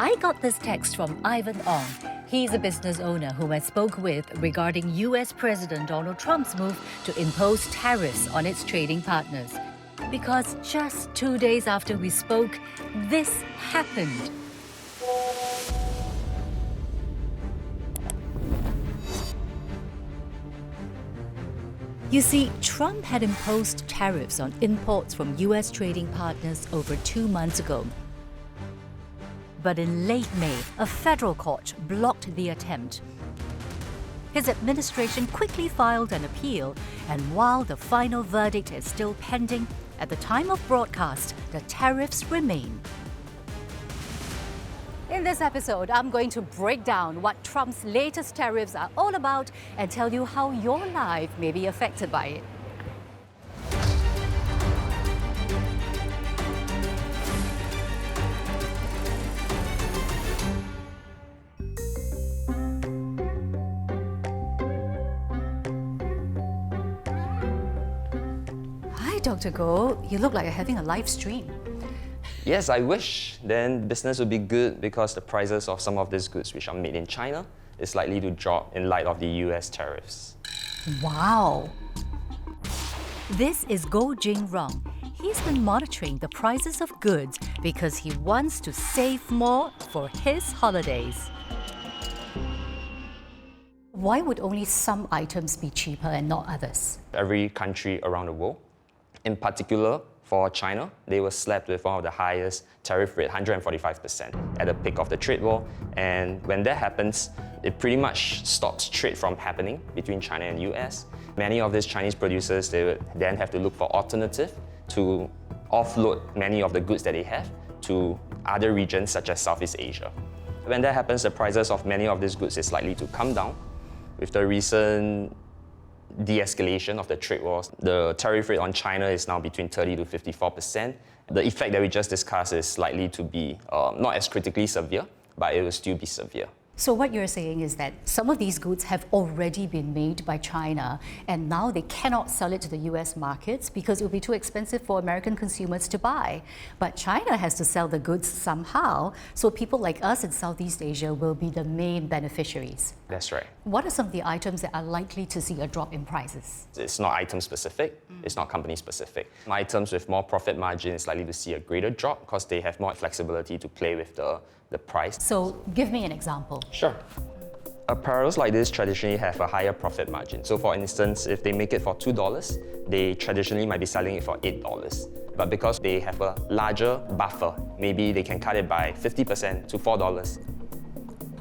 I got this text from Ivan Ong. He's a business owner whom I spoke with regarding US President Donald Trump's move to impose tariffs on its trading partners. Because just 2 days after we spoke, this happened. You see, Trump had imposed tariffs on imports from US trading partners over 2 months ago. But in late May, a federal court blocked the attempt. His administration quickly filed an appeal, and while the final verdict is still pending, at the time of broadcast, the tariffs remain. In this episode, I'm going to break down what Trump's latest tariffs are all about and tell you how your life may be affected by it. Hi, Dr. Goh. You look like you're having a live stream. Yes, I wish. Then business would be good because the prices of some of these goods which are made in China is likely to drop in light of the US tariffs. Wow! This is Goh Jing Rong. He's been monitoring the prices of goods because he wants to save more for his holidays. Why would only some items be cheaper and not others? Every country around the world, in particular for China, they were slapped with one of the highest tariff rate, 145%, at the peak of the trade war. And when that happens, it pretty much stops trade from happening between China and US. Many of these Chinese producers, they would then have to look for alternative to offload many of the goods that they have to other regions such as Southeast Asia. When that happens, the prices of many of these goods is likely to come down. With the recent de-escalation of the trade wars, the tariff rate on China is now between 30 to 54%. The effect that we just discussed is likely to be not as critically severe, but it will still be severe. So what you're saying is that some of these goods have already been made by China and now they cannot sell it to the US markets because it will be too expensive for American consumers to buy. But China has to sell the goods somehow, so people like us in Southeast Asia will be the main beneficiaries. That's right. What are some of the items that are likely to see a drop in prices? It's not item specific, it's not company specific. Items with more profit margin is likely to see a greater drop because they have more flexibility to play with the price. So give me an example. Sure. Apparels like this traditionally have a higher profit margin. So for instance, if they make it for $2, they traditionally might be selling it for $8. But because they have a larger buffer, maybe they can cut it by 50% to $4.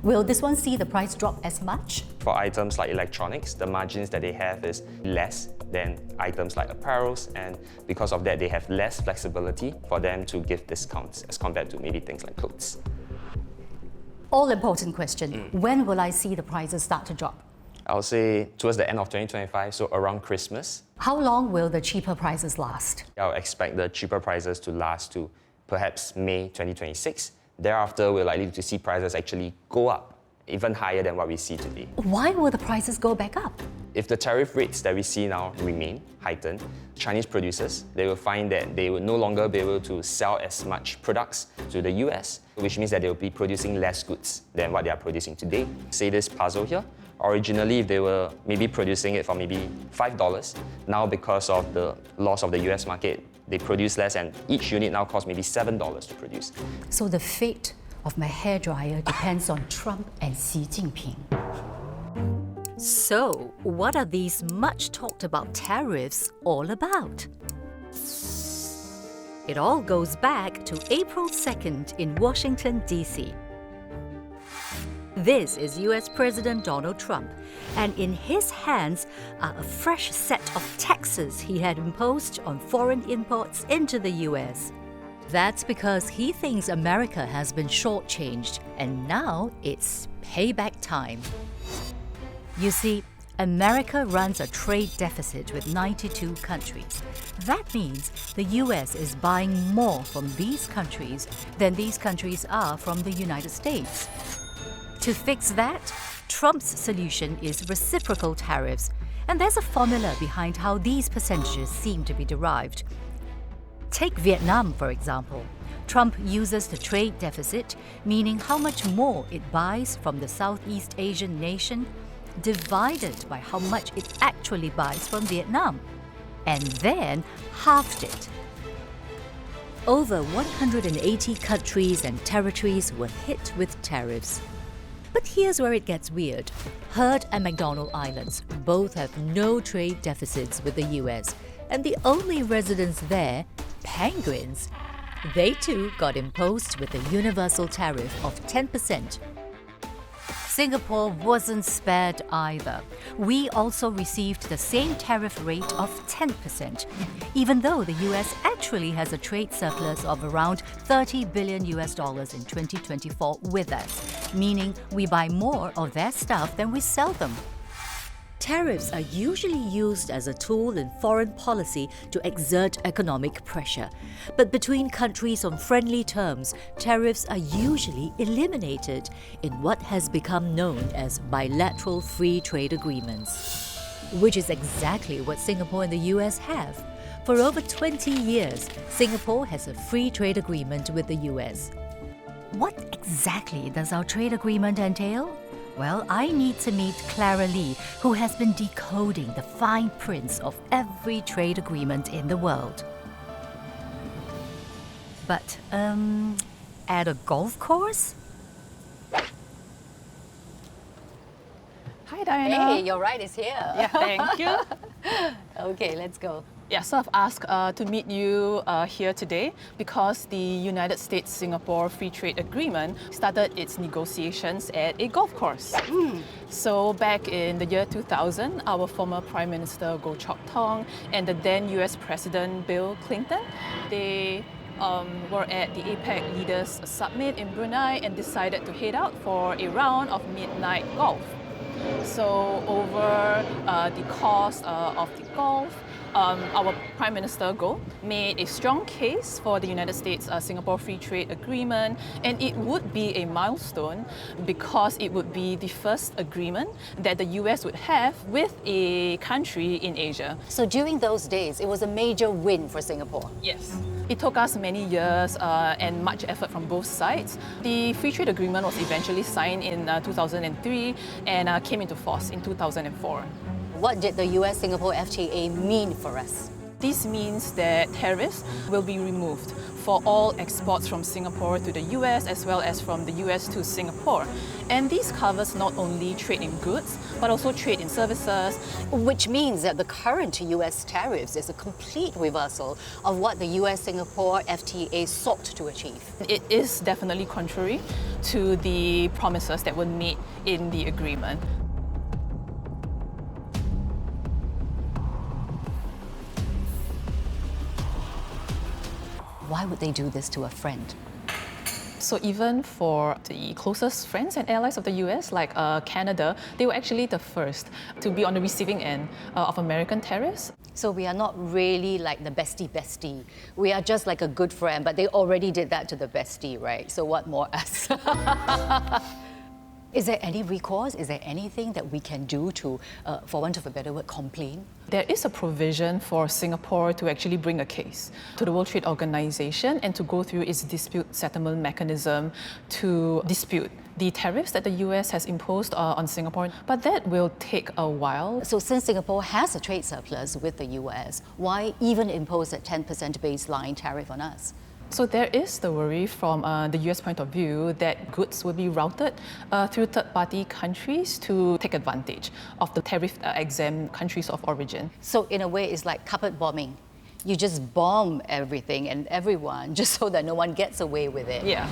Will this one see the price drop as much? For items like electronics, the margins that they have is less than items like apparels, and because of that, they have less flexibility for them to give discounts as compared to maybe things like clothes. All-important question. When will I see the prices start to drop? I'll say towards the end of 2025, so around Christmas. How long will the cheaper prices last? I'll expect the cheaper prices to last to perhaps May 2026. Thereafter, we're likely to see prices actually go up, even higher than what we see today. Why will the prices go back up? If the tariff rates that we see now remain heightened, Chinese producers, they will find that they will no longer be able to sell as much products to the US, which means that they will be producing less goods than what they are producing today. Say this puzzle here, originally if they were maybe producing it for maybe $5, now because of the loss of the US market, they produce less and each unit now costs maybe $7 to produce. So the fate of my hairdryer depends on Trump and Xi Jinping. So, what are these much talked about tariffs all about? It all goes back to April 2nd in Washington, D.C. This is US President Donald Trump, and in his hands are a fresh set of taxes he had imposed on foreign imports into the US. That's because he thinks America has been shortchanged, and now it's payback time. You see, America runs a trade deficit with 92 countries. That means the US is buying more from these countries than these countries are from the United States. To fix that, Trump's solution is reciprocal tariffs, and there's a formula behind how these percentages seem to be derived. Take Vietnam, for example. Trump uses the trade deficit, meaning how much more it buys from the Southeast Asian nation, divided by how much it actually buys from Vietnam, and then halved it. Over 180 countries and territories were hit with tariffs. But here's where it gets weird. Heard and McDonald Islands both have no trade deficits with the US, and the only residents there, penguins, they too got imposed with a universal tariff of 10%. Singapore wasn't spared either. We also received the same tariff rate of 10%, even though the US actually has a trade surplus of around $30 billion in 2024 with us, meaning we buy more of their stuff than we sell them. Tariffs are usually used as a tool in foreign policy to exert economic pressure. But between countries on friendly terms, tariffs are usually eliminated in what has become known as bilateral free trade agreements, which is exactly what Singapore and the US have. For over 20 years, Singapore has a free trade agreement with the US. What exactly does our trade agreement entail? Well, I need to meet Clara Lee, who has been decoding the fine prints of every trade agreement in the world. But, at a golf course? Hi, Diana. Hey, your ride is here. Yeah, thank you. Okay, let's go. Yeah, so I've asked to meet you here today because the United States-Singapore Free Trade Agreement started its negotiations at a golf course. So back in the year 2000, our former Prime Minister Goh Chok Tong and the then US President Bill Clinton, they were at the APEC Leaders Summit in Brunei and decided to head out for a round of midnight golf. So over the course of the golf, our Prime Minister Goh made a strong case for the United States-Singapore Free Trade Agreement, and it would be a milestone because it would be the first agreement that the US would have with a country in Asia. So during those days, it was a major win for Singapore. Yes. It took us many years and much effort from both sides. The Free Trade Agreement was eventually signed in 2003 and came into force in 2004. What did the US-Singapore FTA mean for us? This means that tariffs will be removed for all exports from Singapore to the US as well as from the US to Singapore. And this covers not only trade in goods, but also trade in services. Which means that the current US tariffs is a complete reversal of what the US-Singapore FTA sought to achieve. It is definitely contrary to the promises that were made in the agreement. Why would they do this to a friend? So even for the closest friends and allies of the US, like Canada, they were actually the first to be on the receiving end of American tariffs. So we are not really like the bestie. We are just like a good friend, but they already did that to the bestie, right? So what more us? Is there any recourse? Is there anything that we can do to, for want of a better word, complain? There is a provision for Singapore to actually bring a case to the World Trade Organization and to go through its dispute settlement mechanism to dispute the tariffs that the US has imposed on Singapore. But that will take a while. So since Singapore has a trade surplus with the US, why even impose that 10% baseline tariff on us? So there is the worry from the US point of view that goods will be routed through third-party countries to take advantage of the tariff-exempt countries of origin. So in a way, it's like carpet bombing. You just bomb everything and everyone just so that no one gets away with it. Yeah.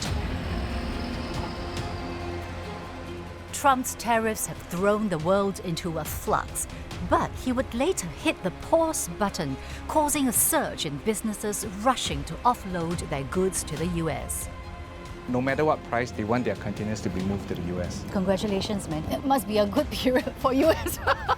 Trump's tariffs have thrown the world into a flux, but he would later hit the pause button, causing a surge in businesses rushing to offload their goods to the US. No matter what price, they want their containers to be moved to the US. Congratulations, man. It must be a good period for you as well.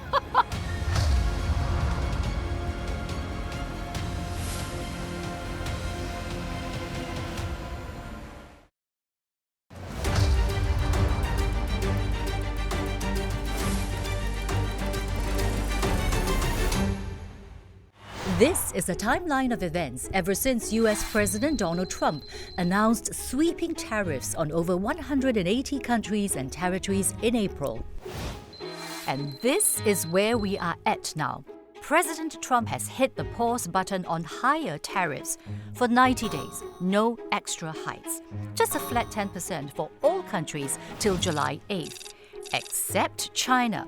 This is a timeline of events ever since US President Donald Trump announced sweeping tariffs on over 180 countries and territories in April. And this is where we are at now. President Trump has hit the pause button on higher tariffs for 90 days, no extra hikes. Just a flat 10% for all countries till July 8th, except China.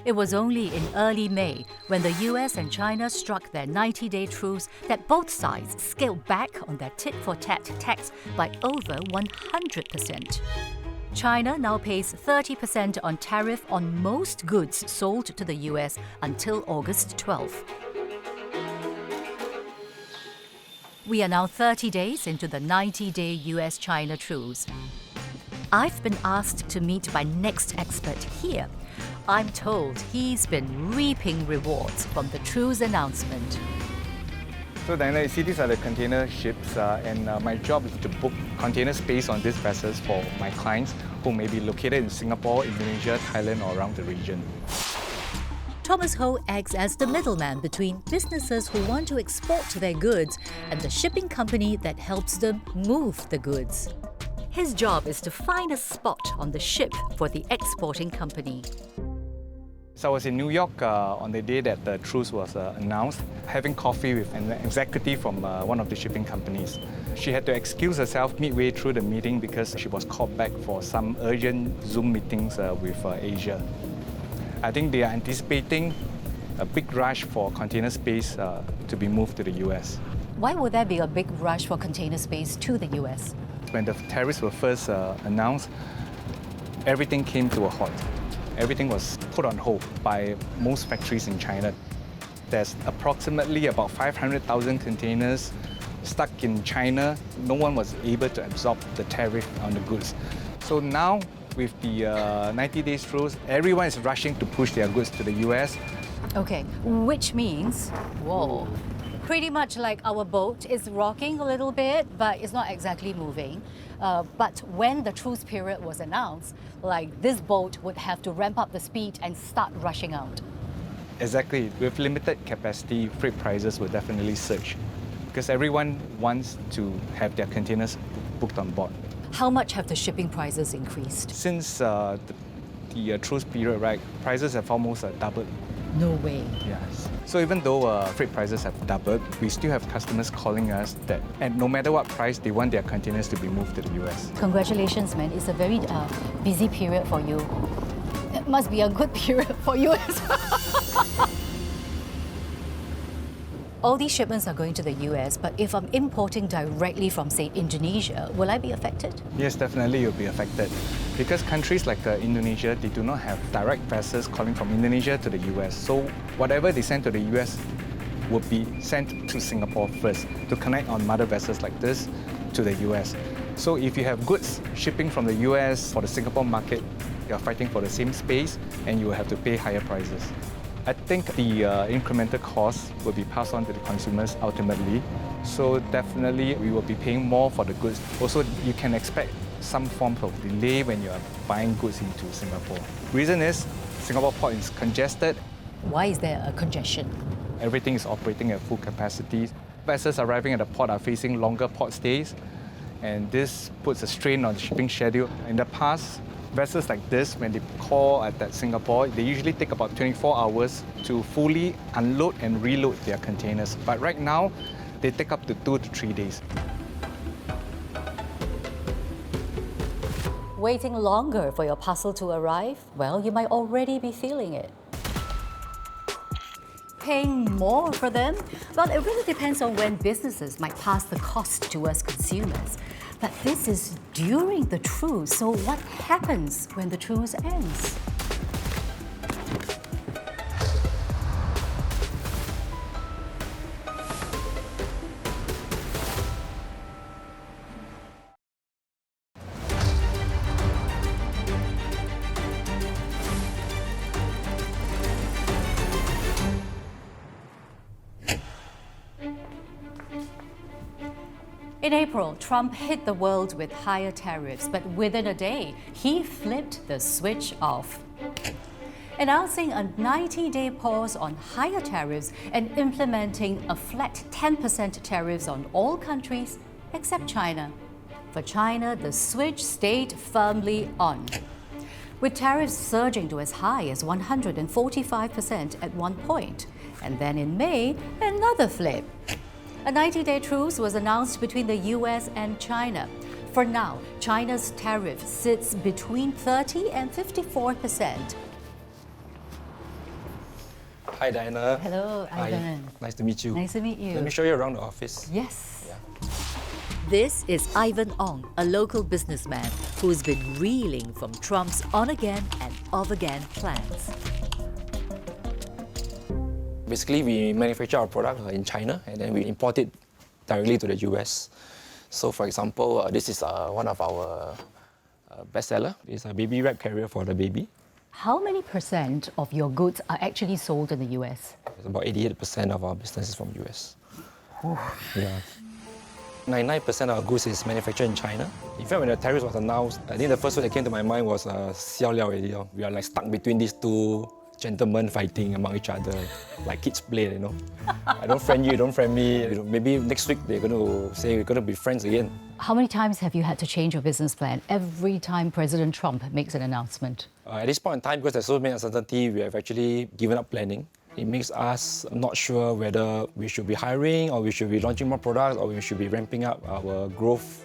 It was only in early May, when the US and China struck their 90-day truce, that both sides scaled back on their tit-for-tat tax by over 100%. China now pays 30% on tariff on most goods sold to the US until August 12th. We are now 30 days into the 90-day US-China truce. I've been asked to meet my next expert here. I'm told he's been reaping rewards from the truce announcement. So Diana, you see these are the container ships and my job is to book container space on these vessels for my clients who may be located in Singapore, Indonesia, Thailand or around the region. Thomas Ho acts as the middleman between businesses who want to export their goods and the shipping company that helps them move the goods. His job is to find a spot on the ship for the exporting company. So I was in New York on the day that the truce was announced, having coffee with an executive from one of the shipping companies. She had to excuse herself midway through the meeting because she was called back for some urgent Zoom meetings with Asia. I think they are anticipating a big rush for container space to be moved to the US. Why would there be a big rush for container space to the US? When the tariffs were first announced, everything came to a halt. Everything was put on hold by most factories in China. There's approximately about 500,000 containers stuck in China. No one was able to absorb the tariff on the goods. So now, with the 90 days truce, everyone is rushing to push their goods to the US. Okay, which means, whoa, pretty much like our boat is rocking a little bit, but it's not exactly moving. But when the truce period was announced, like this boat would have to ramp up the speed and start rushing out. Exactly. With limited capacity, freight prices will definitely surge because everyone wants to have their containers booked on board. How much have the shipping prices increased? Since the truce period, right, prices have almost doubled. No way. Yes. So even though freight prices have doubled, we still have customers calling us that, and no matter what price, they want their containers to be moved to the US. Congratulations, man. It's a very busy period for you. It must be a good period for you as well. All these shipments are going to the US, but if I'm importing directly from, say, Indonesia, will I be affected? Yes, definitely you'll be affected. Because countries like Indonesia, they do not have direct vessels calling from Indonesia to the US. So whatever they send to the US will be sent to Singapore first to connect on mother vessels like this to the US. So if you have goods shipping from the US for the Singapore market, you're fighting for the same space and you will have to pay higher prices. I think the incremental costs will be passed on to the consumers ultimately. So definitely we will be paying more for the goods. Also, you can expect some form of delay when you are buying goods into Singapore. Reason is, Singapore port is congested. Why is there a congestion? Everything is operating at full capacity. Vessels arriving at the port are facing longer port stays, and this puts a strain on the shipping schedule. In the past, vessels like this, when they call at Singapore, they usually take about 24 hours to fully unload and reload their containers. But right now, they take up to 2 to 3 days. Waiting longer for your parcel to arrive? Well, you might already be feeling it. Paying more for them? Well, it really depends on when businesses might pass the cost to us consumers. But this is during the truce, so what happens when the truce ends? In April, Trump hit the world with higher tariffs, but within a day, he flipped the switch off. announcing a 90-day pause on higher tariffs and implementing a flat 10% tariffs on all countries except China. For China, the switch stayed firmly on, with tariffs surging to as high as 145% at one point. And then in May, another flip. A 90-day truce was announced between the US and China. For now, China's tariff sits between 30 and 54%. Hi, Diana. Hello, Hi. Ivan. Nice to meet you. Nice to meet you. Let me show you around the office. Yes. Yeah. This is Ivan Ong, a local businessman who's been reeling from Trump's on-again and off-again plans. Basically, we manufacture our product in China and then we import it directly to the US. So, for example, this is one of our bestseller. It's a baby wrap carrier for the baby. How many percent of your goods are actually sold in the US? It's about 88% of our business is from US. Yeah. 99% of our goods is manufactured in China. In fact, when the tariff was announced, I think the first word that came to my mind was xiao liao already. We are like stuck between these two gentlemen fighting among each other, like kids play, you know. I don't friend you, you don't friend me. You know, maybe next week they're going to say we're going to be friends again. How many times have you had to change your business plan every time President Trump makes an announcement? At this point in time, because there's so many uncertainty, we have actually given up planning. It makes us not sure whether we should be hiring or we should be launching more products or we should be ramping up our growth.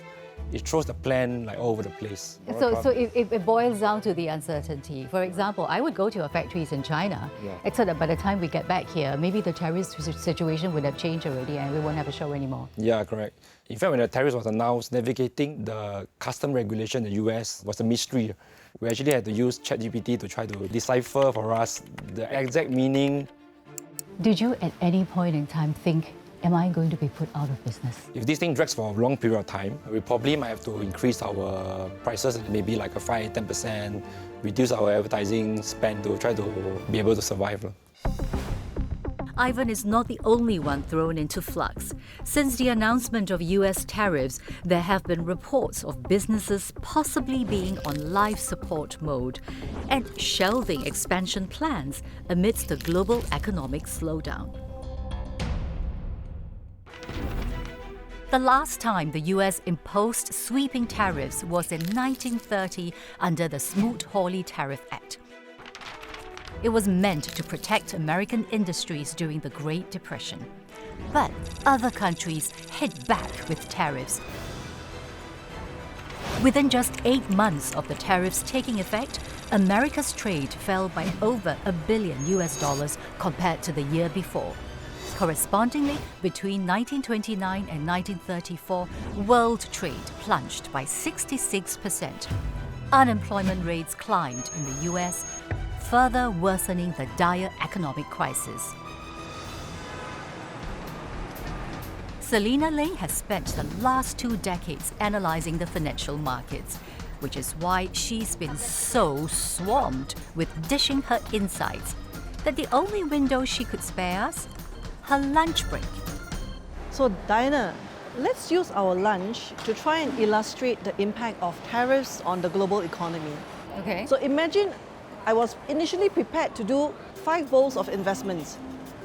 It throws the plan like all over the place. So it boils down to the uncertainty. For example, I would go to your factories in China, except that by the time we get back here, maybe the tariff situation would have changed already and we won't have a show anymore. Yeah, correct. In fact, when the tariff was announced, navigating the custom regulation in the US was a mystery. We actually had to use ChatGPT to try to decipher for us the exact meaning. Did you at any point in time think, am I going to be put out of business? If this thing drags for a long period of time, we probably might have to increase our prices, maybe like a 5-10%, reduce our advertising spend to try to be able to survive. Ivan is not the only one thrown into flux. Since the announcement of US tariffs, there have been reports of businesses possibly being on life support mode and shelving expansion plans amidst the global economic slowdown. The last time the US imposed sweeping tariffs was in 1930 under the Smoot-Hawley Tariff Act. It was meant to protect American industries during the Great Depression. But other countries hit back with tariffs. Within just 8 months of the tariffs taking effect, America's trade fell by over $1 billion compared to the year before. Correspondingly, between 1929 and 1934, world trade plunged by 66%. Unemployment rates climbed in the US, further worsening the dire economic crisis. Selena Lay has spent the last 2 decades analyzing the financial markets, which is why she's been so swamped with dishing her insights that the only window she could spare us, her lunch break. So Diana, let's use our lunch to try and illustrate the impact of tariffs on the global economy. Okay. So imagine I was initially prepared to do 5 bowls of investments,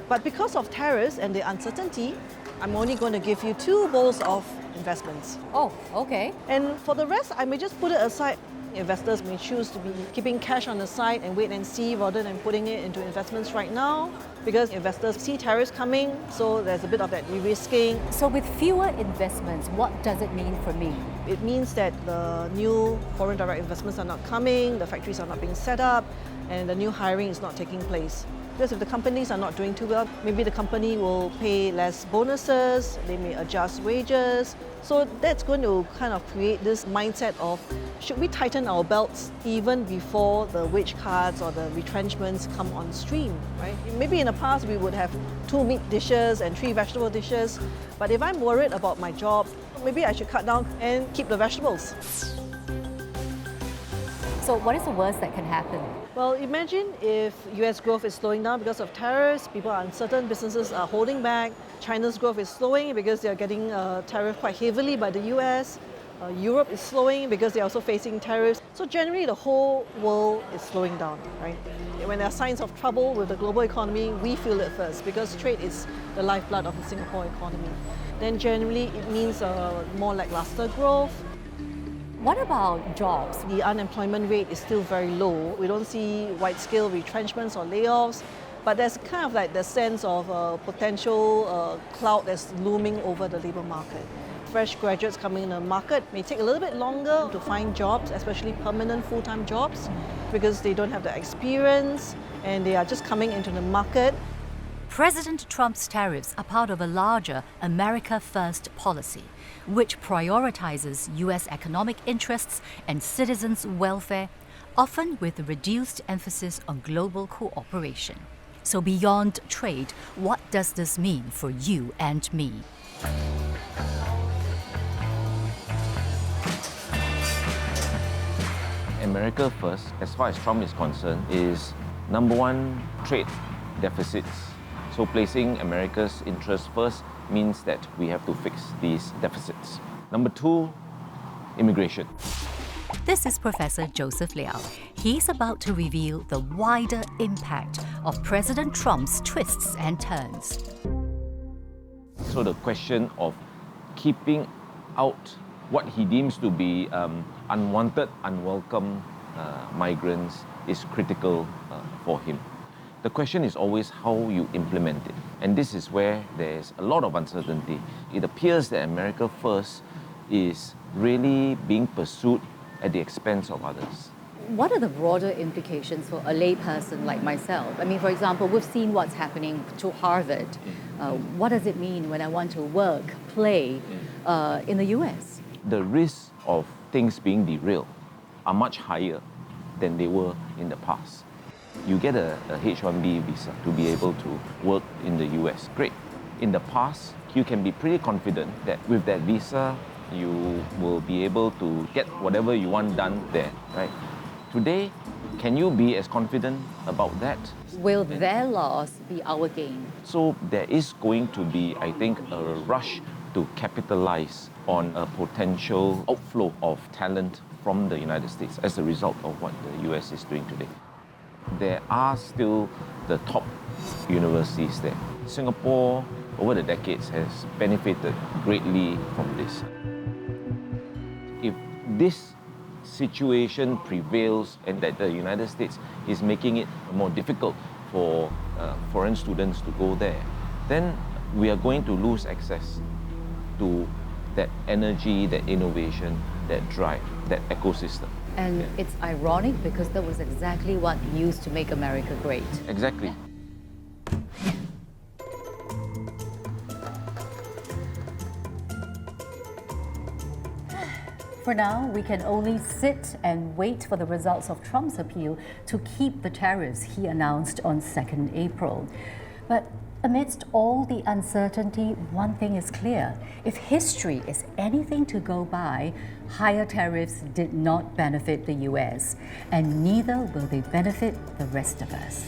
but because of tariffs and the uncertainty, I'm only going to give you 2 bowls of investments. Oh, okay. And for the rest, I may just put it aside. Investors may choose to be keeping cash on the side and wait and see rather than putting it into investments right now, because investors see tariffs coming, so there's a bit of that de-risking. So with fewer investments, what does it mean for me? It means that the new foreign direct investments are not coming, the factories are not being set up, and the new hiring is not taking place. Because if the companies are not doing too well, maybe the company will pay less bonuses, they may adjust wages. So that's going to kind of create this mindset of, should we tighten our belts even before the wage cuts or the retrenchments come on stream, right? Maybe in the past we would have 2 meat dishes and 3 vegetable dishes, but if I'm worried about my job, maybe I should cut down and keep the vegetables. So what is the worst that can happen? Well, imagine if US growth is slowing down because of tariffs, people are uncertain, businesses are holding back, China's growth is slowing because they're getting tariffed quite heavily by the US. Europe is slowing because they're also facing tariffs. So generally the whole world is slowing down, right? When there are signs of trouble with the global economy, we feel it first because trade is the lifeblood of the Singapore economy. Then generally it means more lackluster growth. What about jobs? The unemployment rate is still very low. We don't see wide-scale retrenchments or layoffs, but there's kind of like the sense of potential cloud that's looming over the labour market. Fresh graduates coming in the market may take a little bit longer to find jobs, especially permanent full-time jobs, because they don't have the experience and they are just coming into the market. President Trump's tariffs are part of a larger America First policy, which prioritizes U.S. economic interests and citizens' welfare, often with a reduced emphasis on global cooperation. So beyond trade, what does this mean for you and me? America First, as far as Trump is concerned, is number one, trade deficits. So placing America's interests first means that we have to fix these deficits. Number two, immigration. This is Professor Joseph Liao. He's about to reveal the wider impact of President Trump's twists and turns. So the question of keeping out what he deems to be unwanted, unwelcome migrants is critical for him. The question is always how you implement it. And this is where there's a lot of uncertainty. It appears that America First is really being pursued at the expense of others. What are the broader implications for a layperson like myself? I mean, for example, we've seen what's happening to Harvard. What does it mean when I want to work, play in the US? The risks of things being derailed are much higher than they were in the past. You get a H-1B visa to be able to work in the US. Great. In the past, you can be pretty confident that with that visa, you will be able to get whatever you want done there, right? Today, can you be as confident about that? Will their loss be our gain? So there is going to be, I think, a rush to capitalize on a potential outflow of talent from the United States as a result of what the US is doing today. There are still the top universities there. Singapore, over the decades, has benefited greatly from this. If this situation prevails and that the United States is making it more difficult for foreign students to go there, then we are going to lose access to that energy, that innovation, that drive, that ecosystem. And it's ironic because that was exactly what used to make America great. Exactly. For now, we can only sit and wait for the results of Trump's appeal to keep the tariffs he announced on 2nd April. But amidst all the uncertainty, one thing is clear. If history is anything to go by, higher tariffs did not benefit the US, and neither will they benefit the rest of us.